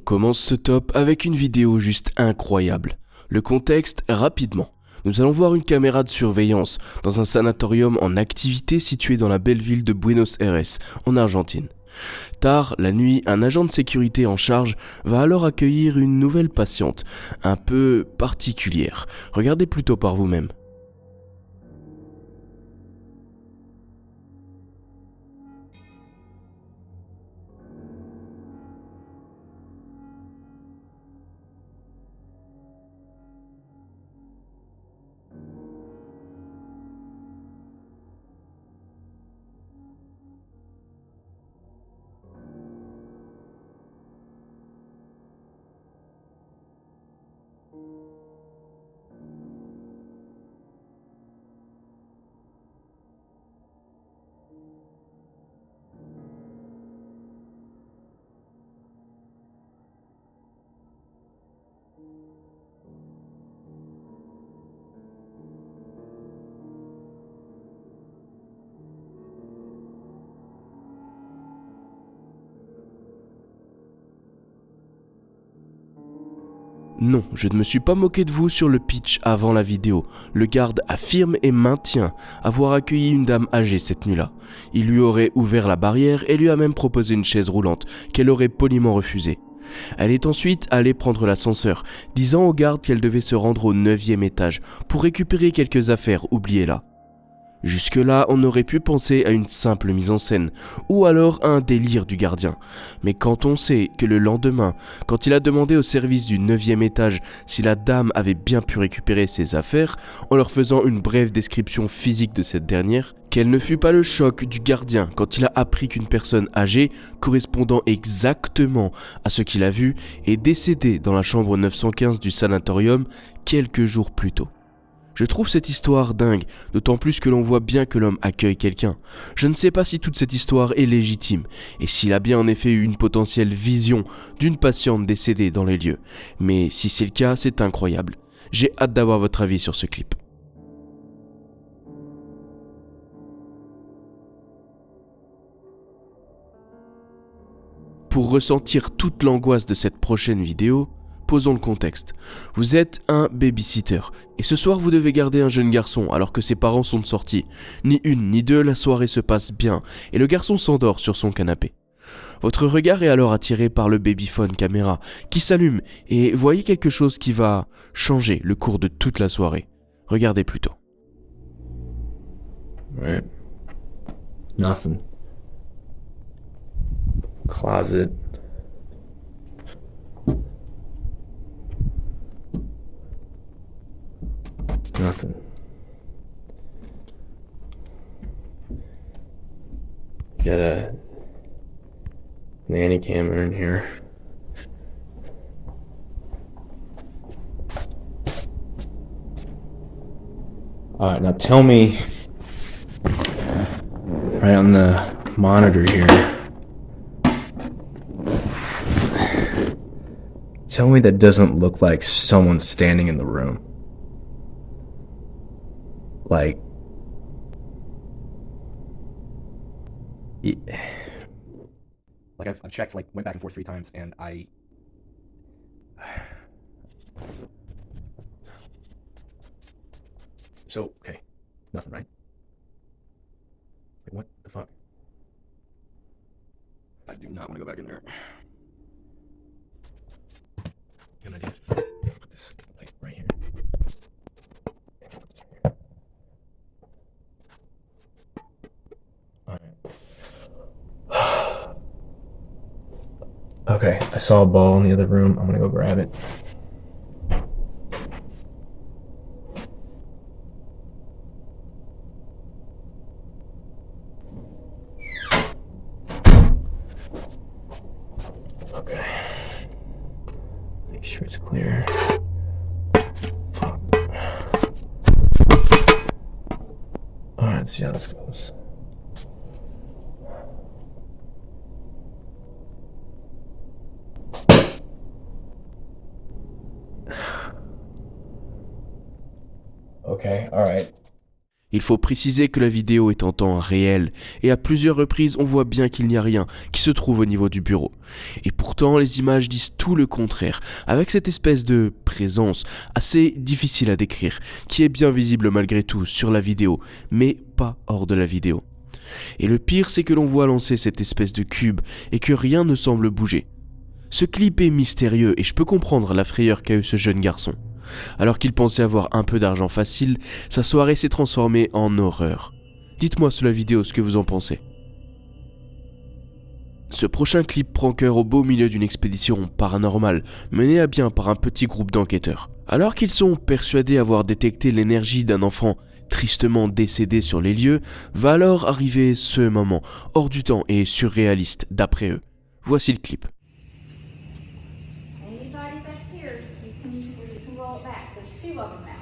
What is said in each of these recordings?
commence ce top avec une vidéo juste incroyable. Le contexte, rapidement. Nous allons voir une caméra de surveillance dans un sanatorium en activité situé dans la belle ville de Buenos Aires, en Argentine. Tard, la nuit, un agent de sécurité en charge va alors accueillir une nouvelle patiente, un peu particulière. Regardez plutôt par vous-même. Non, je ne me suis pas moqué de vous sur le pitch avant la vidéo. Le garde affirme et maintient avoir accueilli une dame âgée cette nuit-là. Il lui aurait ouvert la barrière et lui a même proposé une chaise roulante qu'elle aurait poliment refusée. Elle est ensuite allée prendre l'ascenseur, disant au garde qu'elle devait se rendre au 9e étage pour récupérer quelques affaires oubliées là. Jusque-là, on aurait pu penser à une simple mise en scène, ou alors à un délire du gardien. Mais quand on sait que le lendemain, quand il a demandé au service du 9e étage si la dame avait bien pu récupérer ses affaires, en leur faisant une brève description physique de cette dernière, quel ne fut pas le choc du gardien quand il a appris qu'une personne âgée, correspondant exactement à ce qu'il a vu, est décédée dans la chambre 915 du sanatorium quelques jours plus tôt. Je trouve cette histoire dingue, d'autant plus que l'on voit bien que l'homme accueille quelqu'un. Je ne sais pas si toute cette histoire est légitime, et s'il a bien en effet eu une potentielle vision d'une patiente décédée dans les lieux. Mais si c'est le cas, c'est incroyable. J'ai hâte d'avoir votre avis sur ce clip. Pour ressentir toute l'angoisse de cette prochaine vidéo, posons le contexte. Vous êtes un babysitter, et ce soir vous devez garder un jeune garçon alors que ses parents sont sortis. Ni une ni deux, la soirée se passe bien, et le garçon s'endort sur son canapé. Votre regard est alors attiré par le babyphone caméra, qui s'allume, et voyez quelque chose qui va changer le cours de toute la soirée. Regardez plutôt. Right. Nothing. Closet. Nothing. Got a nanny camera in here. Alright, now tell me, right on the monitor here, tell me that doesn't look like someone standing in the room. Like, I've checked, went back and forth 3 times, and so, okay, nothing, right? Like, what the fuck? I do not want to go back in there. Good idea. Put this light right here. Alright. Okay, I saw a ball in the other room. I'm gonna go grab it. Okay. Make sure it's clear. Fuck. Alright, let's see how this goes. Okay, alright. Il faut préciser que la vidéo est en temps réel et à plusieurs reprises on voit bien qu'il n'y a rien qui se trouve au niveau du bureau. Et pourtant les images disent tout le contraire, avec cette espèce de présence assez difficile à décrire, qui est bien visible malgré tout sur la vidéo, mais pas hors de la vidéo. Et le pire c'est que l'on voit lancer cette espèce de cube et que rien ne semble bouger. Ce clip est mystérieux et je peux comprendre la frayeur qu'a eu ce jeune garçon. Alors qu'il pensait avoir un peu d'argent facile, sa soirée s'est transformée en horreur. Dites-moi sous la vidéo ce que vous en pensez. Ce prochain clip prend cœur au beau milieu d'une expédition paranormale menée à bien par un petit groupe d'enquêteurs. Alors qu'ils sont persuadés avoir détecté l'énergie d'un enfant tristement décédé sur les lieux, va alors arriver ce moment hors du temps et surréaliste d'après eux. Voici le clip. Anybody that's here, you can roll it back. There's two of them now.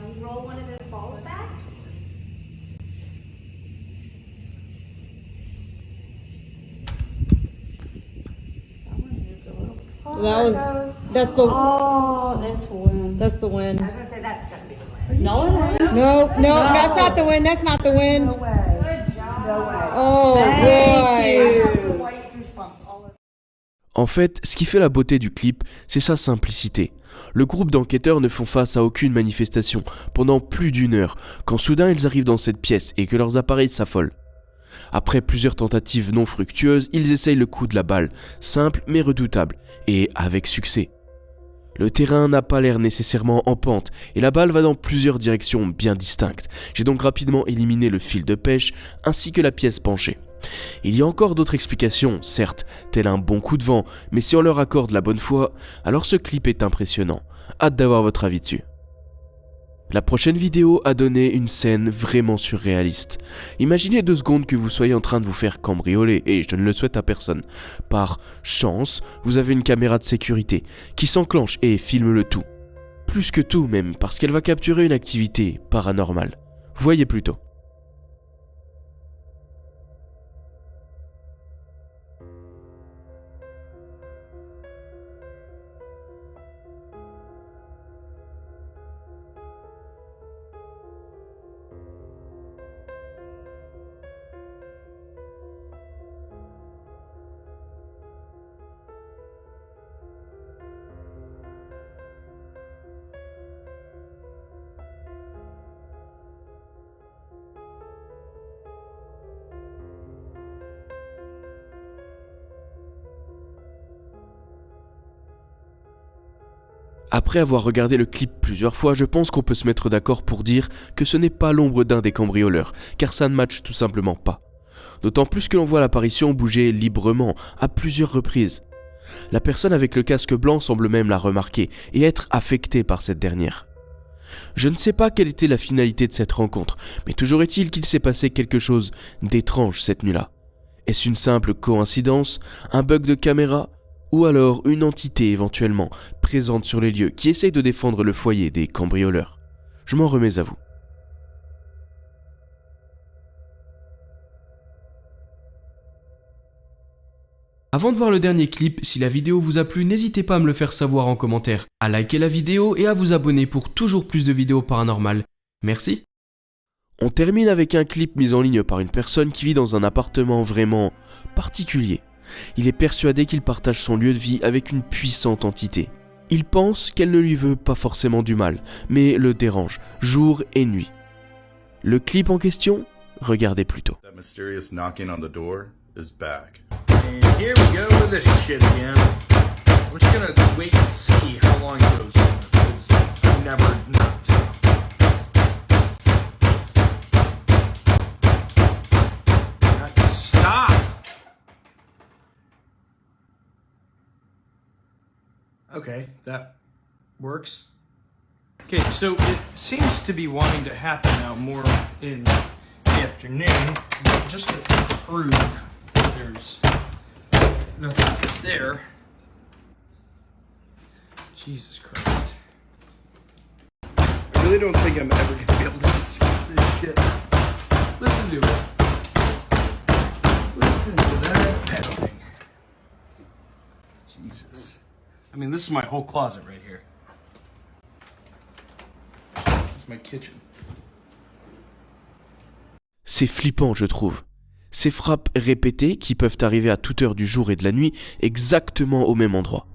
And roll one of those balls back. That's the Oh, that's one. that's the wind. I was gonna say that's gotta be the one. No, that's not the wind. That's not the wind. Good job. Oh boy. En fait, ce qui fait la beauté du clip, c'est sa simplicité. Le groupe d'enquêteurs ne font face à aucune manifestation pendant plus d'1 heure, quand soudain ils arrivent dans cette pièce et que leurs appareils s'affolent. Après plusieurs tentatives non fructueuses, ils essayent le coup de la balle, simple mais redoutable, et avec succès. Le terrain n'a pas l'air nécessairement en pente, et la balle va dans plusieurs directions bien distinctes. J'ai donc rapidement éliminé le fil de pêche, ainsi que la pièce penchée. Il y a encore d'autres explications, certes, tel un bon coup de vent, mais si on leur accorde la bonne foi, alors ce clip est impressionnant. Hâte d'avoir votre avis dessus. La prochaine vidéo a donné une scène vraiment surréaliste. Imaginez 2 secondes que vous soyez en train de vous faire cambrioler, et je ne le souhaite à personne. Par chance, vous avez une caméra de sécurité qui s'enclenche et filme le tout. Plus que tout même, parce qu'elle va capturer une activité paranormale. Voyez plutôt. Après avoir regardé le clip plusieurs fois, je pense qu'on peut se mettre d'accord pour dire que ce n'est pas l'ombre d'un des cambrioleurs, car ça ne matche tout simplement pas. D'autant plus que l'on voit l'apparition bouger librement, à plusieurs reprises. La personne avec le casque blanc semble même la remarquer et être affectée par cette dernière. Je ne sais pas quelle était la finalité de cette rencontre, mais toujours est-il qu'il s'est passé quelque chose d'étrange cette nuit-là. Est-ce une simple coïncidence, un bug de caméra ? Ou alors une entité éventuellement présente sur les lieux qui essaye de défendre le foyer des cambrioleurs. Je m'en remets à vous. Avant de voir le dernier clip, si la vidéo vous a plu, n'hésitez pas à me le faire savoir en commentaire, à liker la vidéo et à vous abonner pour toujours plus de vidéos paranormales. Merci. On termine avec un clip mis en ligne par une personne qui vit dans un appartement vraiment particulier. Il est persuadé qu'il partage son lieu de vie avec une puissante entité. Il pense qu'elle ne lui veut pas forcément du mal, mais le dérange, jour et nuit. Le clip en question, regardez plutôt. That mysterious knocking on the door is back. And here we go with this shit again. We're just gonna wait and see how long it goes on, because I'm never not. Stop! Okay, that works. Okay, so it seems to be wanting to happen now more in the afternoon, but just to prove that there's nothing there. Jesus Christ. I really don't think I'm ever gonna be able to escape this shit. Listen to it. Listen to that pedaling. Jesus. I mean, this is my whole closet right here. It's my kitchen. C'est flippant, je trouve. Ces frappes répétées qui peuvent arriver à toute heure du jour et de la nuit, exactement au même endroit.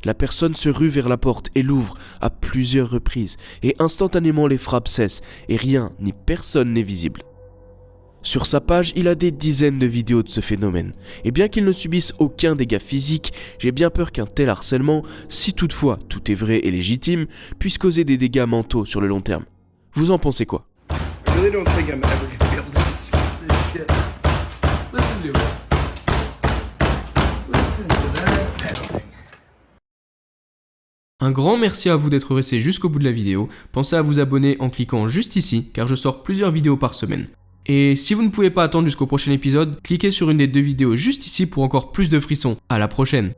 La personne se rue vers la porte et l'ouvre à plusieurs reprises, et instantanément les frappes cessent, et rien ni personne n'est visible. Sur sa page, il a des dizaines de vidéos de ce phénomène, et bien qu'il ne subisse aucun dégât physique, j'ai bien peur qu'un tel harcèlement, si toutefois tout est vrai et légitime, puisse causer des dégâts mentaux sur le long terme. Vous en pensez quoi? I really don't think I'm ever gonna be able to escape this shit. Listen to it. Listen to that pounding. Un grand merci à vous d'être resté jusqu'au bout de la vidéo. Pensez à vous abonner en cliquant juste ici, car je sors plusieurs vidéos par semaine. Et si vous ne pouvez pas attendre jusqu'au prochain épisode, cliquez sur une des 2 vidéos juste ici pour encore plus de frissons. À la prochaine!